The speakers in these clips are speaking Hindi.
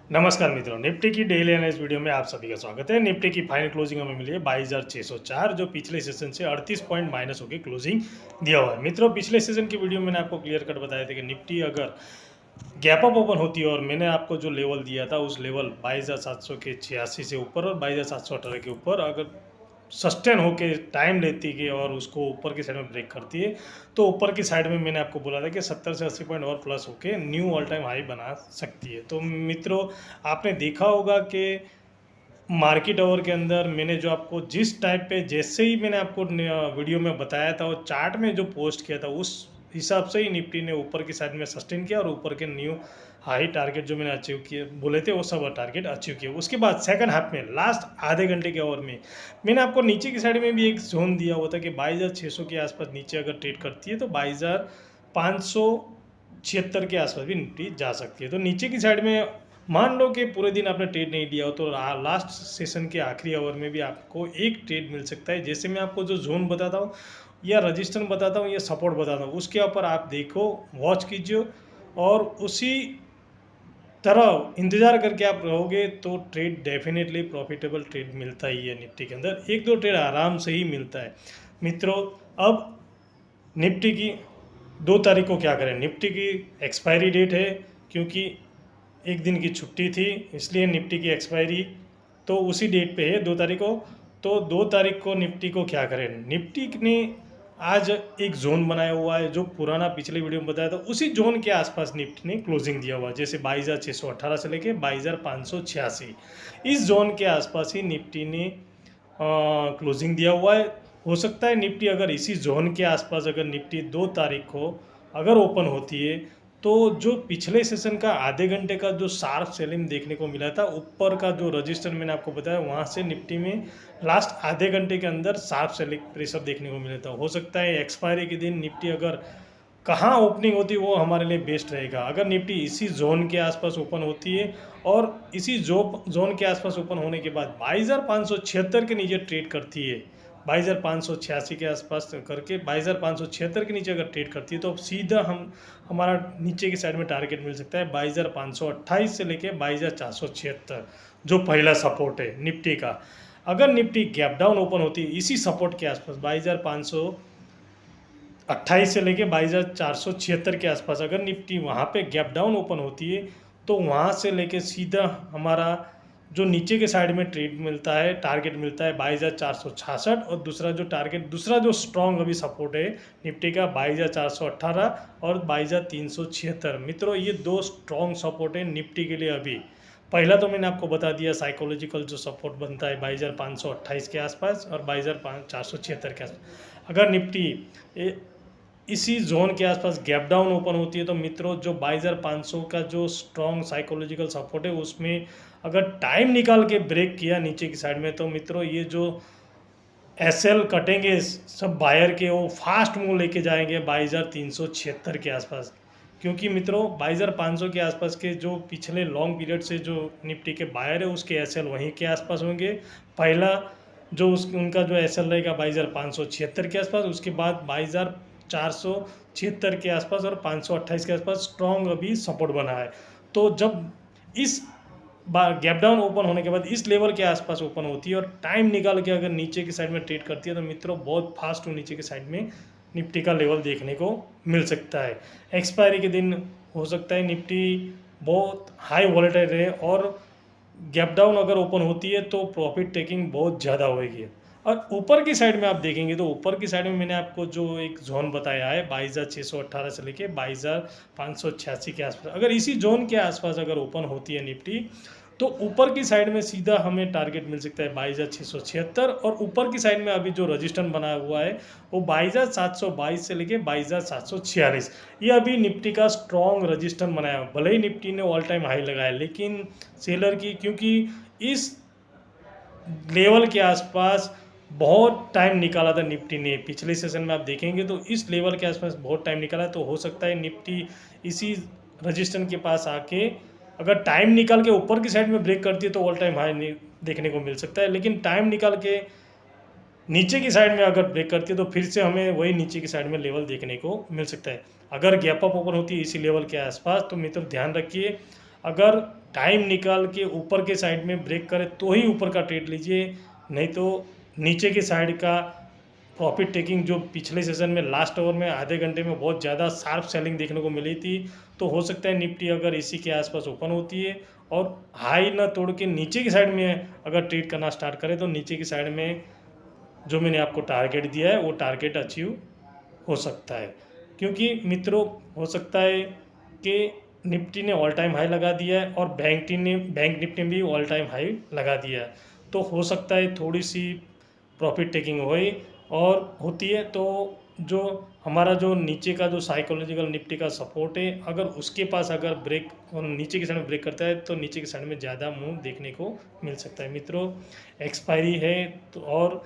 नमस्कार मित्रों, निफ्टी की डेली एनालिसिस वीडियो में आप सभी का स्वागत है। निफ्टी की फाइनल क्लोजिंग हमें मिली है 22,604, जो पिछले सेशन से 38 पॉइंट माइनस होकर क्लोजिंग दिया हुआ है। मित्रों, पिछले सेशन की वीडियो में मैंने आपको क्लियर कट बताया था कि निफ्टी अगर गैप अप ओपन होती है और मैंने आपको जो लेवल दिया था उस लेवल 22,700 के 86 से ऊपर और 22,718 के ऊपर अगर सस्टेन होके टाइम लेती है और उसको ऊपर की साइड में ब्रेक करती है तो ऊपर की साइड में मैंने आपको बोला था कि 70 से 80 पॉइंट और प्लस होके न्यू ऑल टाइम हाई बना सकती है। तो मित्रों, आपने देखा होगा कि मार्केट आवर के अंदर मैंने जो आपको जिस टाइप पे जैसे ही मैंने आपको वीडियो में बताया था और चार्ट में जो पोस्ट किया था उस हिसाब से ही निफ्टी ने ऊपर की साइड में सस्टेन किया और ऊपर के न्यू हाई टारगेट जो मैंने अचीव किए बोले थे वो सब टारगेट अचीव किए। उसके बाद सेकंड हाफ में लास्ट आधे घंटे के ओवर में मैंने आपको नीचे की साइड में भी एक जोन दिया हुआ था कि 22,600 के आसपास नीचे अगर ट्रेड करती है तो 22,576 के आसपास भी निफ्टी जा सकती है। तो नीचे की साइड में मान लो कि पूरे दिन आपने ट्रेड नहीं लिया हो तो लास्ट सेशन के आखिरी आवर में भी आपको एक ट्रेड मिल सकता है। जैसे मैं आपको जो जोन बताता हूँ या रजिस्टर बताता हूँ या सपोर्ट बताता हूँ उसके ऊपर आप देखो, वॉच कीजिए और उसी तरह इंतज़ार करके आप रहोगे तो ट्रेड डेफिनेटली प्रॉफिटेबल ट्रेड मिलता ही है। निफ्टी के अंदर एक दो ट्रेड आराम से ही मिलता है। मित्रों, अब निफ्टी की 2 तारीख को क्या करें? निफ्टी की एक्सपायरी डेट है, क्योंकि एक दिन की छुट्टी थी इसलिए निफ्टी की एक्सपायरी तो उसी डेट पे है 2 तारीख को। तो 2 तारीख को निफ्टी को क्या करें? निफ्टी ने आज एक जोन बनाया हुआ है जो पुराना पिछले वीडियो में बताया था, उसी जोन के आसपास निफ्टी ने क्लोजिंग दिया हुआ है। जैसे 22,618 से लेके 22,586 इस जोन के आसपास ही निफ्टी ने क्लोजिंग दिया हुआ है। हो सकता है निफ्टी अगर इसी जोन के आसपास अगर निफ्टी 2 तारीख को अगर ओपन होती है तो जो पिछले सेशन का आधे घंटे का जो शार्प सेलिंग देखने को मिला था, ऊपर का जो रजिस्टर मैंने आपको बताया वहाँ से निफ्टी में लास्ट आधे घंटे के अंदर शार्प सेलिंग प्रेशर देखने को मिला था। हो सकता है एक्सपायरी के दिन निफ्टी अगर कहाँ ओपनिंग होती है वो हमारे लिए बेस्ट रहेगा। अगर निफ्टी इसी जोन के आसपास ओपन होती है और इसी जोन के आसपास ओपन होने के बाद 22,576 के नीचे ट्रेड करती है, 22,586 के आसपास करके 22,576 के नीचे अगर ट्रेड करती है तो सीधा हमारा नीचे की साइड में टारगेट मिल सकता है 22,528 से लेके 22,476, जो पहला सपोर्ट है निफ्टी का। अगर निफ्टी गैप डाउन ओपन होती है इसी सपोर्ट के आसपास 22,528 से लेके 22,476 के आसपास, अगर निफ्टी वहाँ पे गैप डाउन ओपन होती है तो वहाँ से लेके सीधा हमारा जो नीचे के साइड में ट्रेड मिलता है, टारगेट मिलता है 22,466 और दूसरा जो स्ट्रॉन्ग अभी सपोर्ट है निफ्टी का 22,418 और 22,376। मित्रों, ये दो स्ट्रॉन्ग सपोर्ट है निफ्टी के लिए। अभी पहला तो मैंने आपको बता दिया, साइकोलॉजिकल जो सपोर्ट बनता है 22,528 के आसपास और 22,476 के आसपास। अगर निफ्टी इसी जोन के आसपास गैप डाउन ओपन होती है तो मित्रों जो 22,500 का जो स्ट्रॉन्ग साइकोलॉजिकल सपोर्ट है उसमें अगर टाइम निकाल के ब्रेक किया नीचे की साइड में तो मित्रों ये जो एसएल कटेंगे सब बायर के वो फास्ट मूव लेके जाएंगे 22,376 के आसपास। क्योंकि मित्रों 22,500 के आसपास के जो पिछले लॉन्ग पीरियड से जो निफ्टी के बायर है उसके एसएल वहीं के आसपास होंगे। पहला जो उनका जो एसएल रहेगा 22,576 के आसपास, उसके बाद 22,476 के आसपास और 528 के आसपास स्ट्रॉन्ग अभी सपोर्ट बना है। तो जब इस गैप डाउन ओपन होने के बाद इस लेवल के आसपास ओपन होती है और टाइम निकाल के अगर नीचे की साइड में ट्रेड करती है तो मित्रों बहुत फास्ट नीचे की साइड में निफ्टी का लेवल देखने को मिल सकता है। एक्सपायरी के दिन हो सकता है निफ्टी बहुत हाई वॉलेटाइल रहे और गैप डाउन अगर ओपन होती है तो प्रॉफिट टेकिंग बहुत ज़्यादा होगी। और ऊपर की साइड में आप देखेंगे तो ऊपर की साइड में मैंने आपको जो एक जोन बताया है 22,618 से लेके 22,586 के आसपास, अगर इसी जोन के आसपास अगर ओपन होती है निफ्टी तो ऊपर की साइड में सीधा हमें टारगेट मिल सकता है 22,676 और ऊपर की साइड में अभी जो रजिस्टर बनाया हुआ है वो 22,722 से लेके 22,746, ये अभी निफ्टी का स्ट्रॉन्ग रजिस्टर बनाया है। भले ही निफ्टी ने ऑल टाइम हाई लगाया लेकिन सेलर की, क्योंकि इस लेवल के आसपास बहुत टाइम निकाला था निफ्टी ने, पिछले सेशन में आप देखेंगे तो इस लेवल के आसपास बहुत टाइम निकाला, तो हो सकता है निफ्टी इसी रजिस्टर के पास आके अगर टाइम निकाल के ऊपर की साइड में ब्रेक करती है तो ऑल टाइम हाई देखने को मिल सकता है। लेकिन टाइम निकाल के नीचे की साइड में अगर ब्रेक करती है तो फिर से हमें वही नीचे की साइड में लेवल देखने को मिल सकता है। अगर गैप अप ओपन होती है इसी लेवल के आसपास तो मित्र ध्यान रखिए, अगर टाइम निकाल के ऊपर के साइड में ब्रेक करे तो ही ऊपर का ट्रेड लीजिए, नहीं तो नीचे के साइड का प्रॉफिट टेकिंग जो पिछले सेशन में लास्ट आवर में आधे घंटे में बहुत ज़्यादा शार्प सेलिंग देखने को मिली थी, तो हो सकता है निफ्टी अगर इसी के आसपास ओपन होती है और हाई ना तोड़ के नीचे की साइड में अगर ट्रेड करना स्टार्ट करे तो नीचे की साइड में जो मैंने आपको टारगेट दिया है वो टारगेट अचीव हो सकता है। क्योंकि मित्रों हो सकता है कि निफ्टी ने ऑल टाइम हाई लगा दिया है और बैंक निफ्टी ने भी ऑल टाइम हाई लगा दिया है, तो हो सकता है थोड़ी सी प्रॉफिट टेकिंग और होती है। तो जो हमारा जो नीचे का जो साइकोलॉजिकल निफ्टी का सपोर्ट है, अगर उसके पास अगर ब्रेक और नीचे की साइड में ब्रेक करता है तो नीचे की साइड में ज़्यादा मूव देखने को मिल सकता है। मित्रों एक्सपायरी है तो और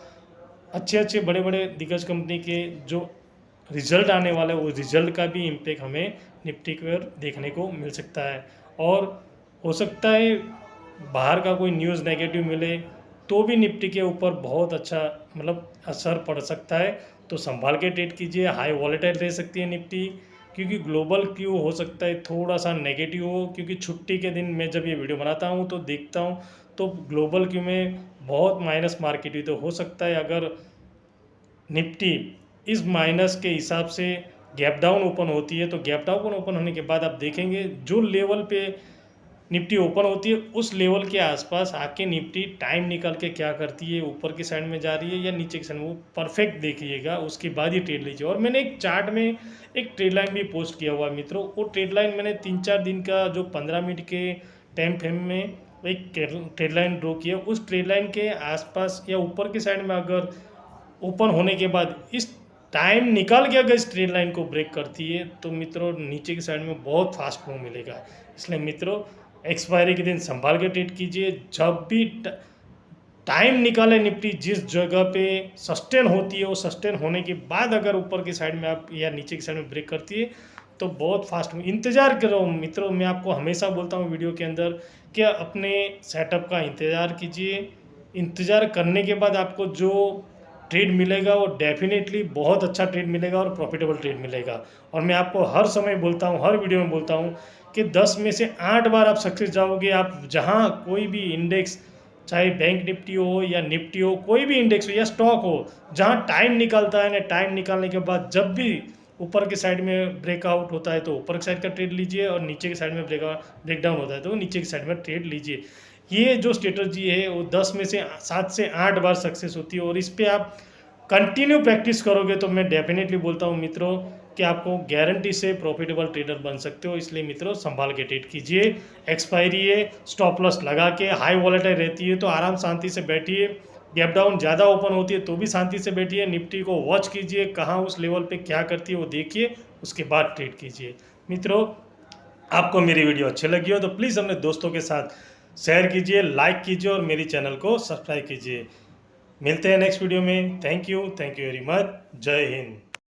अच्छे बड़े बड़े दिग्गज कंपनी के जो रिजल्ट आने वाला है वो रिजल्ट का भी इम्पैक्ट हमें निफ्टी पर देखने को मिल सकता है। और हो सकता है बाहर का कोई न्यूज़ नेगेटिव मिले तो भी निफ्टी के ऊपर बहुत अच्छा मतलब असर पड़ सकता है, तो संभाल के ट्रेड कीजिए। हाई वॉलेटाइल रह सकती है निफ्टी, क्योंकि ग्लोबल क्यू हो सकता है थोड़ा सा नेगेटिव हो, क्योंकि छुट्टी के दिन मैं जब ये वीडियो बनाता हूँ तो देखता हूँ तो ग्लोबल क्यू में बहुत माइनस मार्केट हुई, तो हो सकता है अगर निफ्टी इस माइनस के हिसाब से गैप डाउन ओपन होती है तो गैप डाउन ओपन होने के बाद आप देखेंगे जो लेवल पे निफ्टी ओपन होती है उस लेवल के आसपास आके निफ्टी टाइम निकाल के क्या करती है, ऊपर की साइड में जा रही है या नीचे की साइड में, वो परफेक्ट देखिएगा, उसके बाद ही ट्रेड लीजिए। और मैंने एक चार्ट में एक ट्रेड लाइन भी पोस्ट किया हुआ है मित्रों, वो ट्रेड लाइन मैंने 3-4 दिन का जो 15 मिनट के टाइम फ्रेम में एक ट्रेड लाइन ड्रॉ किया, उस ट्रेड लाइन के आसपास या ऊपर की साइड में अगर ओपन होने के बाद इस टाइम निकाल के अगर इस ट्रेड लाइन को ब्रेक करती है तो मित्रों नीचे की साइड में बहुत फास्ट मूव मिलेगा। इसलिए मित्रों एक्सपायरी के दिन संभाल के ट्रेड कीजिए। जब भी टाइम निकाले निफ्टी जिस जगह पे सस्टेन होती है, वो सस्टेन होने के बाद अगर ऊपर की साइड में आप या नीचे की साइड में ब्रेक करती है तो बहुत फास्ट इंतज़ार करो मित्रों। मैं आपको हमेशा बोलता हूँ वीडियो के अंदर कि अपने सेटअप का इंतज़ार कीजिए। इंतज़ार करने के बाद आपको जो ट्रेड मिलेगा वो डेफिनेटली बहुत अच्छा ट्रेड मिलेगा और प्रॉफिटेबल ट्रेड मिलेगा। और मैं आपको हर समय बोलता हूँ, हर वीडियो में बोलता हूँ कि 10 में से 8 बार आप सक्सेस जाओगे। आप जहाँ कोई भी इंडेक्स, चाहे बैंक निफ्टी हो या निफ्टी हो, कोई भी इंडेक्स हो या स्टॉक हो, जहाँ टाइम निकलता है ना, टाइम निकालने के बाद जब भी ऊपर की साइड में ब्रेकआउट होता है तो ऊपर की साइड का ट्रेड लीजिए और नीचे की साइड में ब्रेकडाउन होता है तो नीचे की साइड में ट्रेड लीजिए। ये जो स्ट्रेटजी है वो 10 में से 7 से 8 बार सक्सेस होती है और इस पर आप कंटिन्यू प्रैक्टिस करोगे तो मैं डेफिनेटली बोलता हूँ मित्रों कि आपको गारंटी से प्रॉफिटेबल ट्रेडर बन सकते हो। इसलिए मित्रों संभाल के ट्रेड कीजिए। एक्सपायरी है, स्टॉप लॉस लगा के, हाई वॉलेटाइल रहती है तो आराम शांति से बैठिए। गैप डाउन ज़्यादा ओपन होती है तो भी शांति से बैठिए। निफ्टी को वॉच कीजिए कहाँ उस लेवल पे क्या करती है वो देखिए, उसके बाद ट्रेड कीजिए। मित्रों आपको मेरी वीडियो अच्छी लगी हो तो प्लीज़ अपने दोस्तों के साथ शेयर कीजिए, लाइक कीजिए और मेरी चैनल को सब्सक्राइब कीजिए। मिलते हैं नेक्स्ट वीडियो में। Thank you very much. जय हिंद।